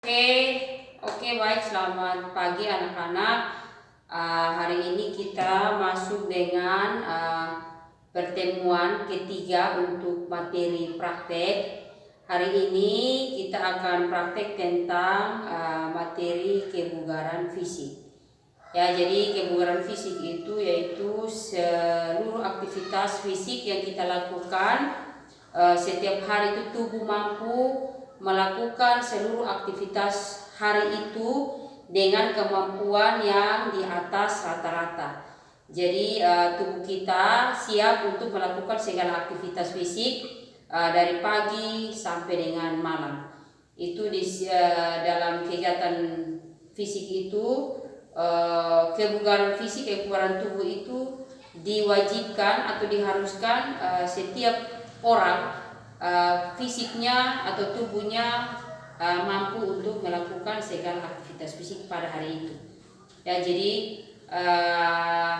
Oke, oke, baik. Selamat pagi anak-anak. Hari ini kita masuk dengan pertemuan ketiga untuk materi praktek. Hari ini kita akan praktek tentang materi kebugaran fisik. Ya, jadi kebugaran fisik itu yaitu seluruh aktivitas fisik yang kita lakukan setiap hari itu tubuh mampu melakukan seluruh aktivitas hari itu dengan kemampuan yang di atas rata-rata. Jadi tubuh kita siap untuk melakukan segala aktivitas fisik dari pagi sampai dengan malam. Itu dalam kegiatan fisik itu kebugaran fisik, kebugaran tubuh itu diwajibkan atau diharuskan setiap orang fisiknya atau tubuhnya mampu untuk melakukan segala aktivitas fisik pada hari itu. Ya, jadi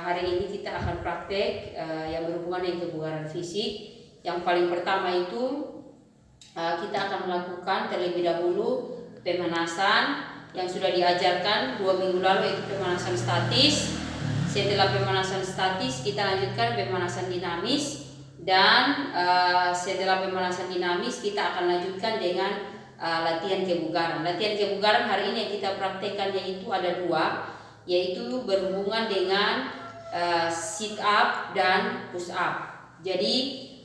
hari ini kita akan praktek yang berhubungan dengan kebugaran fisik. Yang paling pertama itu kita akan melakukan terlebih dahulu pemanasan yang sudah diajarkan 2 minggu lalu, yaitu pemanasan statis. Setelah pemanasan statis kita lanjutkan pemanasan dinamis, dan setelah pemanasan dinamis kita akan lanjutkan dengan latihan kebugaran. Latihan kebugaran hari ini yang kita praktekkan yaitu ada 2, yaitu berhubungan dengan sit up dan push up. Jadi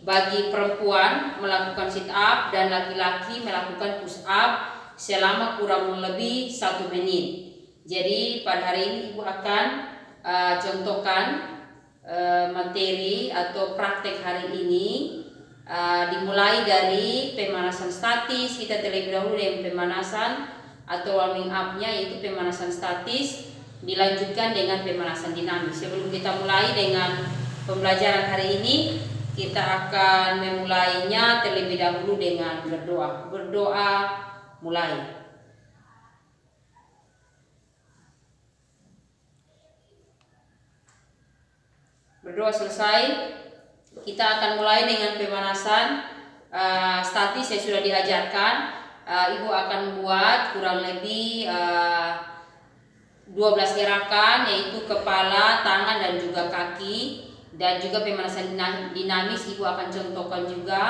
bagi perempuan melakukan sit up dan laki-laki melakukan push up selama kurang lebih 1 menit. Jadi pada hari ini Ibu akan contohkan materi atau praktek hari ini dimulai dari pemanasan statis. Kita terlebih dahulu dengan pemanasan atau warming up-nya, yaitu pemanasan statis, dilanjutkan dengan pemanasan dinamis. Sebelum kita mulai dengan pembelajaran hari ini, kita akan memulainya terlebih dahulu dengan berdoa. Berdoa mulai. Berdoa selesai, kita akan mulai dengan pemanasan statis yang sudah diajarkan. Ibu akan buat kurang lebih 12 gerakan, yaitu kepala, tangan, dan juga kaki. Dan juga pemanasan dinamis Ibu akan contohkan juga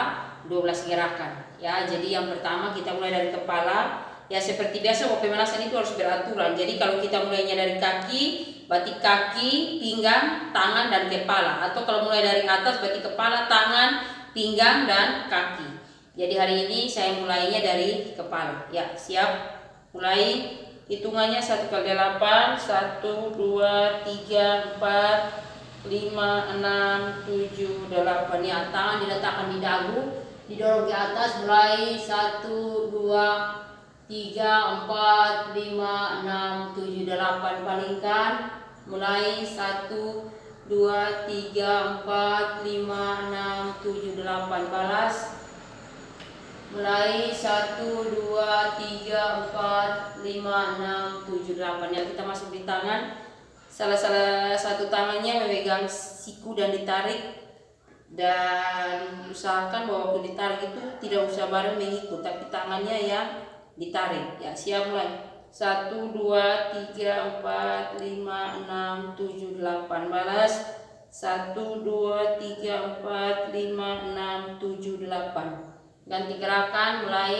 12 gerakan. Ya, jadi yang pertama kita mulai dari kepala. Ya, seperti biasa pemanasan itu harus beraturan. Jadi kalau kita mulainya dari kaki, berarti kaki, pinggang, tangan, dan kepala. Atau kalau mulai dari atas berarti kepala, tangan, pinggang, dan kaki. Jadi hari ini saya mulainya dari kepala. Ya, siap? Mulai. Hitungannya 1 kali 8, 1, 2, 3, 4, 5, 6, 7, 8. Ya, tangan diletakkan di dagu, didorong ke atas. Mulai 1, 2, 3, 4, 5, 6, 7, 8. Palingkan. Mulai 1, 2, 3, 4, 5, 6, 7, 8. Balas. Mulai 1, 2, 3, 4, 5, 6, 7, 8. Ya, kita masuk di tangan. Salah satu tangannya memegang siku dan ditarik, dan usahakan bahwa waktu ditarik itu tidak usah bareng mengikut, tapi tangannya yang ditarik. Ya, siap mulai. 1, 2, 3, 4, 5, 6, 7, 8. Balas. 1, 2, 3, 4, 5, 6, 7, 8. Ganti gerakan mulai.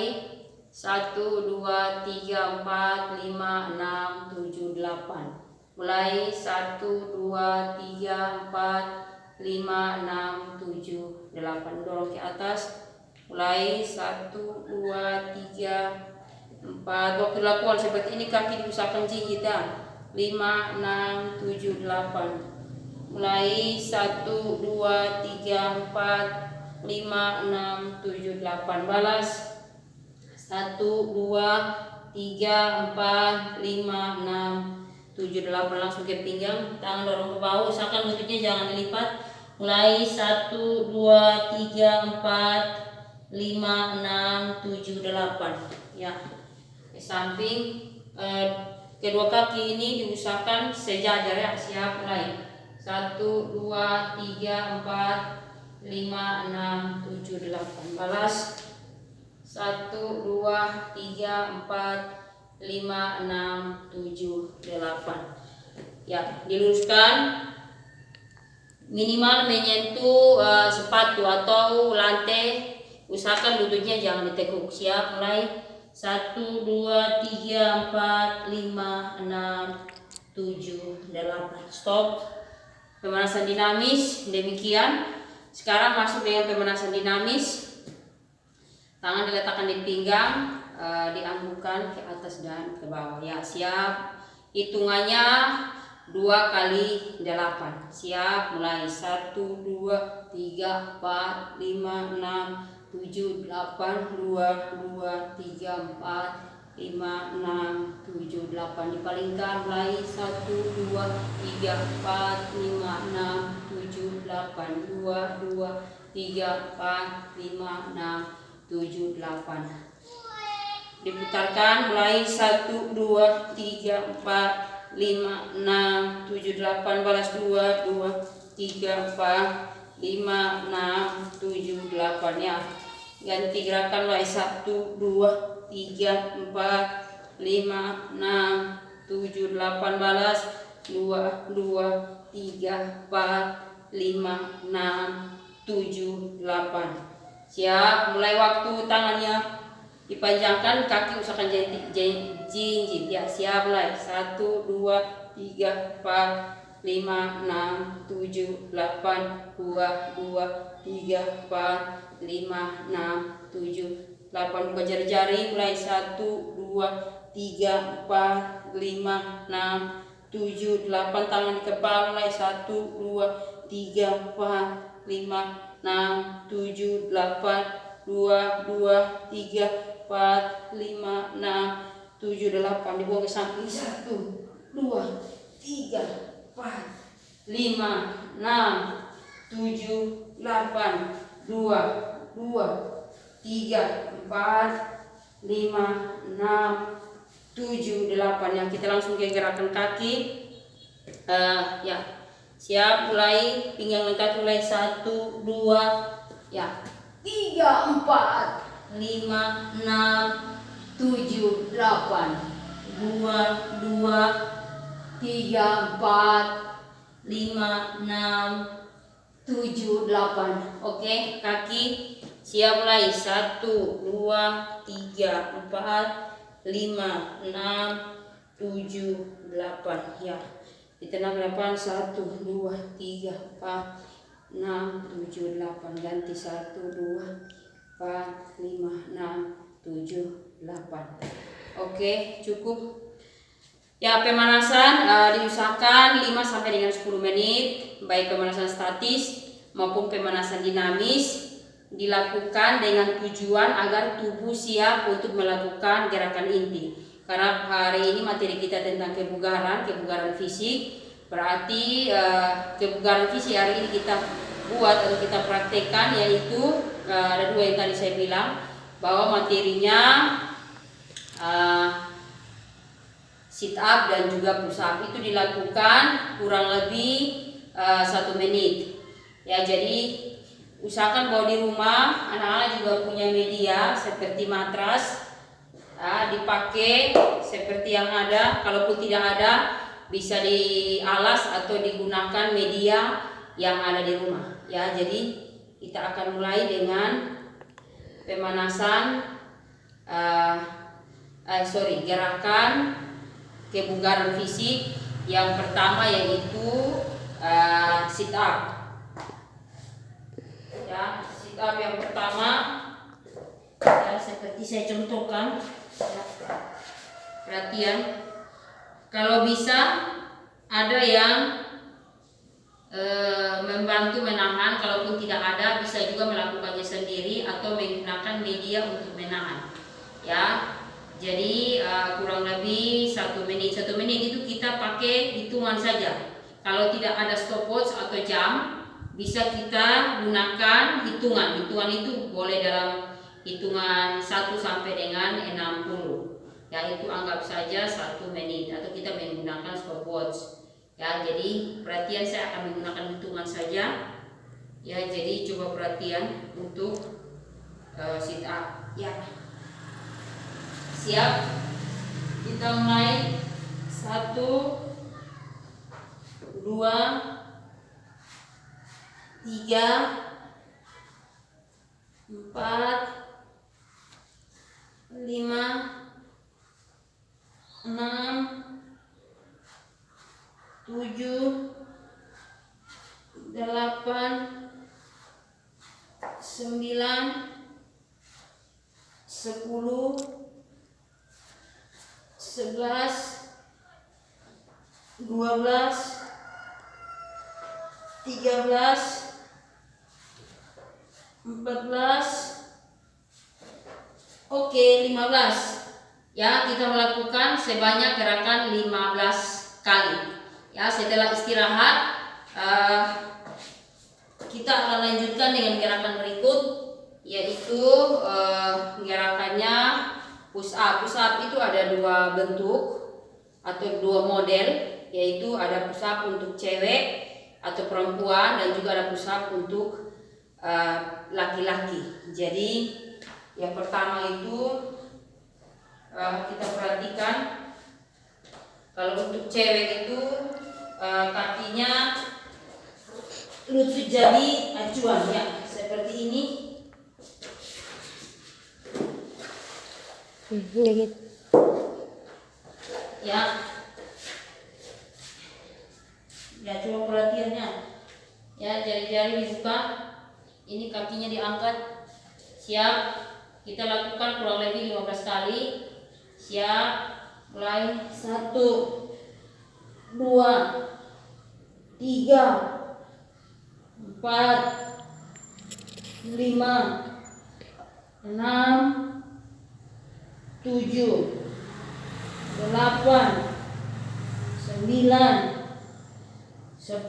1, 2, 3, 4, 5, 6, 7, 8. Mulai 1, 2, 3, 4, 5, 6, 7, 8. Dorong ke atas. Mulai 1, 2, 3, 4. Waktu lakukan seperti ini kaki diusahakan gigit ya. 5, 6, 7, 8. Mulai 1, 2, 3, 4, 5, 6, 7, 8. Balas. 1, 2, 3, 4, 5, 6, 7, 8. Langsung ke pinggang, tangan dorong ke bawah, usahakan lututnya jangan dilipat. Mulai 1, 2, 3, 4, 5, 6, 7, 8. Ya, ke samping. Kedua kaki ini diusahakan sejajar ya. Siap mulai. 1, 2, 3, 4, 5, 6, 7, 8. Balas. 1, 2, 3, 4, 5, 6, 7, 8. Ya, diluruskan minimal menyentuh sepatu atau lantai. Usahakan lututnya jangan ditekuk. Siap, mulai. 1, 2, 3, 4, 5, 6, 7, 8. Stop. Pemanasan dinamis demikian. Sekarang masuk dengan pemanasan dinamis. Tangan diletakkan di pinggang, dianggukan ke atas dan ke bawah. Ya, siap. Hitungannya 2 kali 8. Siap, mulai. 1, 2, 3, 4, 5, 6, 7, 8. 2, 2, 3, 4, 5, 6, 7, 8. Dipalingkan, mulai. 1, 2, 3, 4, 5, 6, 7, 8. 2, 2, 3, 4, 5, 6, 7, 8. Diputarkan, mulai. 1, 2, 3, 4, 5, 6, 7, 8. Balas 2, 2, 3, 4, 5, 6, 7, 8. Ya, ganti gerakan, mulai. 1, 2, 3, 4, 5, 6, 7, 8. Balas 2, 2, 3, 4, 5, 6, 7, 8. Siap, mulai. Waktu tangannya dipanjangkan, kaki usahakan jinjit. Ya, siap, mulai. 1, 2, 3, 4, 5, 6, 7, 8. 2, 2, 3, 4, 5, 6, 7, 8. Buka jari-jari, mulai. 1, 2, 3, 4, 5, 6, 7, 8. Tangan di kepala, mulai. 1, 2, 3, 4, 5, 6, 7, 8. 2, 2, 3, 4, 5, 6, 7, 8. Dibuang ke samping. 1, 2, 3, 4, 5, 6, 7, 8. 2, 2, 3, 4, 5, 6, 7, 8. Yang kita langsung ke gerakan kaki. Ya, siap, mulai. Pinggang lengkap, mulai. 1, 2, ya, 3, 4, 5, 6, 7, 8. 2, 2, 3, 4, 5, 6, 7, 8. Oke, kaki. Siap, mulai. 1, 2, 3, 4, 5, 6, 7, 8. Ya, ditenang 8. 1, 2, 3, 4, 6, 7, 8. Ganti. 1, 2, 4, 5, 6, 7, 8. Oke, cukup. Ya, pemanasan diusahakan 5 sampai dengan 10 menit, baik pemanasan statis maupun pemanasan dinamis, dilakukan dengan tujuan agar tubuh siap untuk melakukan gerakan inti. Karena hari ini materi kita tentang kebugaran fisik, berarti kebugaran fisik hari ini kita buat atau kita praktekkan, yaitu ada 2 yang tadi saya bilang, bahwa materinya sit up dan juga push up. Itu dilakukan kurang lebih 1 menit. Ya, jadi usahakan bawa di rumah. Anak-anak juga punya media seperti matras, dipakai seperti yang ada. Kalaupun tidak ada, bisa dialas atau digunakan media yang ada di rumah. Ya, jadi kita akan mulai dengan pemanasan gerakan kebugaran fisik. Yang pertama yaitu sit up. Ya, sit up yang pertama, ya, seperti saya contohkan. Ya, perhatian. Kalau bisa ada yang membantu menahan. Kalaupun tidak ada, bisa juga melakukannya sendiri atau menggunakan media untuk menahan. Ya, jadi kurang lebih 1 menit. 1 menit itu kita pakai hitungan saja. Kalau tidak ada stopwatch atau jam, bisa kita gunakan hitungan. Hitungan itu boleh dalam hitungan 1 sampai dengan 60. Ya, itu anggap saja 1 menit, atau kita menggunakan stopwatch. Ya, jadi perhatian, saya akan menggunakan hitungan saja. Ya, jadi coba perhatian untuk sit up. Ya, siap. Kita mulai 1, 2, 3, 4, 5, 6, 7, 8, 9, 10, 11, 12, 13, 14, oke 15. Ya, kita melakukan sebanyak gerakan 15 kali. Ya, setelah istirahat kita akan lanjutkan dengan gerakan berikut, yaitu gerakannya push up. Push up itu ada dua bentuk atau dua model, yaitu ada push up untuk cewek atau perempuan dan juga ada push up untuk laki-laki. Jadi yang pertama itu kita perhatikan, kalau untuk cewek itu kakinya lutut jadi acuan ya, seperti ini. Ya. Ya, coba perhatiannya. Ya, jari-jari dibuka. Ini kakinya diangkat. Siap. Kita lakukan kurang lebih 15 kali. Siap. Mulai 1, 2, 3, 4, 5, 6, 7, 8, 9, 10,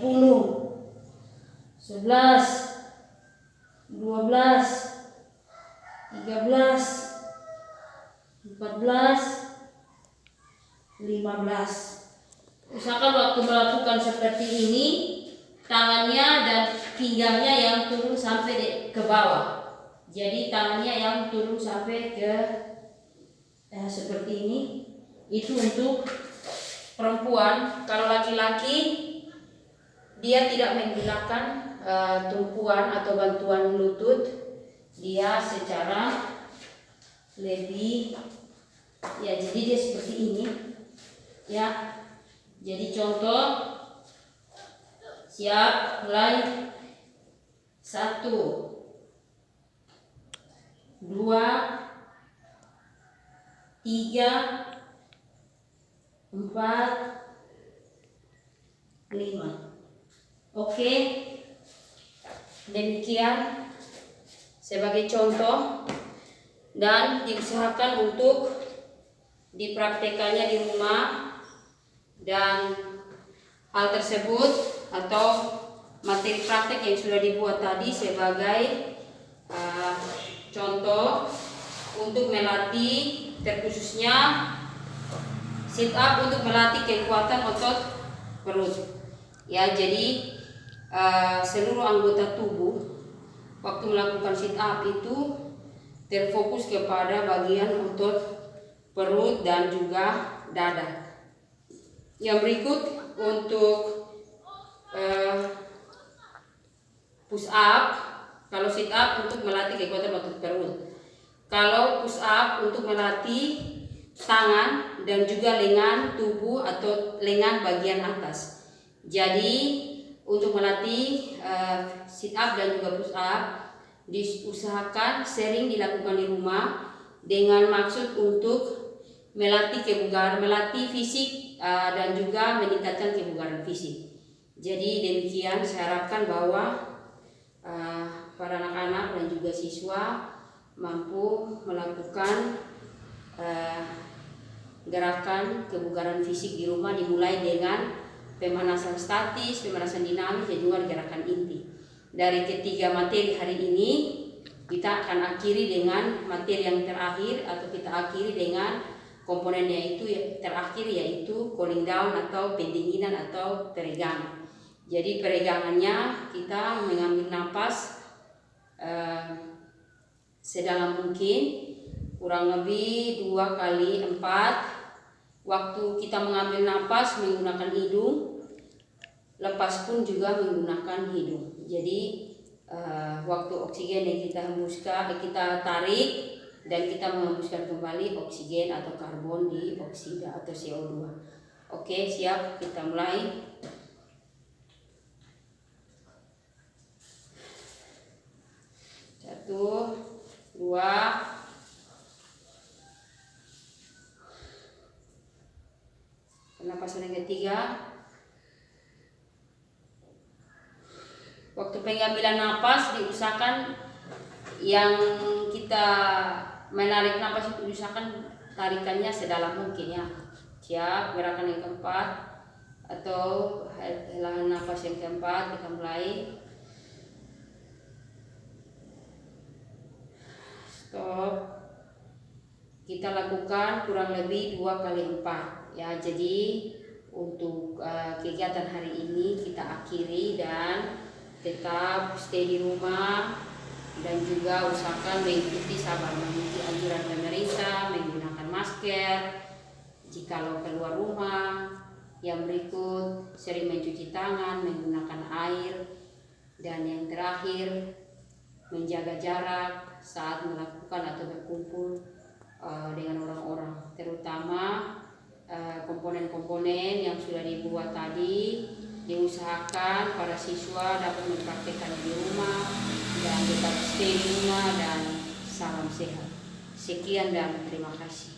11, 12, 13, 14, 15. Usahakan waktu melakukan seperti ini, tangannya dan pinggangnya yang turun sampai ke bawah. Jadi tangannya yang turun sampai ke seperti ini. Itu untuk perempuan. Kalau laki-laki, dia tidak menggunakan tumpuan atau bantuan lutut. Dia secara lebih, ya, jadi dia seperti ini. Ya, jadi contoh. Siap, mulai 1, 2, 3, 4, 5. Oke, demikian sebagai contoh, dan diusahakan untuk dipraktekannya di rumah. Dan hal tersebut atau materi praktek yang sudah dibuat tadi sebagai contoh untuk melatih, terkhususnya sit up untuk melatih kekuatan otot perut. Ya, jadi seluruh anggota tubuh waktu melakukan sit up itu terfokus kepada bagian otot perut dan juga dada. Yang berikut untuk push up. Kalau sit up untuk melatih kekuatan otot perut. Kalau push up untuk melatih tangan dan juga lengan tubuh atau lengan bagian atas. Jadi untuk melatih sit up dan juga push up, diusahakan sering dilakukan di rumah dengan maksud untuk melatih kebugaran, melatih fisik dan juga meningkatkan kebugaran fisik. Jadi demikian, saya harapkan bahwa para anak-anak dan juga siswa mampu melakukan gerakan kebugaran fisik di rumah, dimulai dengan pemanasan statis, pemanasan dinamis, dan juga gerakan inti. Dari ketiga materi hari ini, kita akan akhiri dengan materi yang terakhir, atau kita akhiri dengan komponennya itu terakhir, yaitu cooling down atau pendinginan atau peregangan. Jadi peregangannya kita mengambil napas sedalam mungkin, kurang lebih 2 kali 4, waktu kita mengambil napas menggunakan hidung, lepas pun juga menggunakan hidung. Jadi waktu oksigen yang kita hembuskan, kita tarik dan kita menghembuskan kembali oksigen atau karbon dioksida atau CO2. Oke, siap, kita mulai. Satu, dua, pernapasan yang ketiga. Waktu pengambilan napas diusahakan yang kita menarik napas itu diusahakan tarikannya sedalam mungkin ya. Siap, gerakan yang keempat atau helahan napas yang keempat, kita mulai. Stop. Kita lakukan kurang lebih 2 kali 4 ya. Jadi untuk kegiatan hari ini kita akhiri dan tetap stay di rumah dan juga usahakan mengikuti anjuran pemerintah, menggunakan masker jikalau keluar rumah. Yang berikut, sering mencuci tangan menggunakan air, dan yang terakhir menjaga jarak saat melakukan atau berkumpul dengan orang-orang, terutama komponen-komponen yang sudah dibuat tadi. Diusahakan para siswa dapat mempraktikkan di rumah dan tetap stay di rumah dan salam sehat. Sekian dan terima kasih.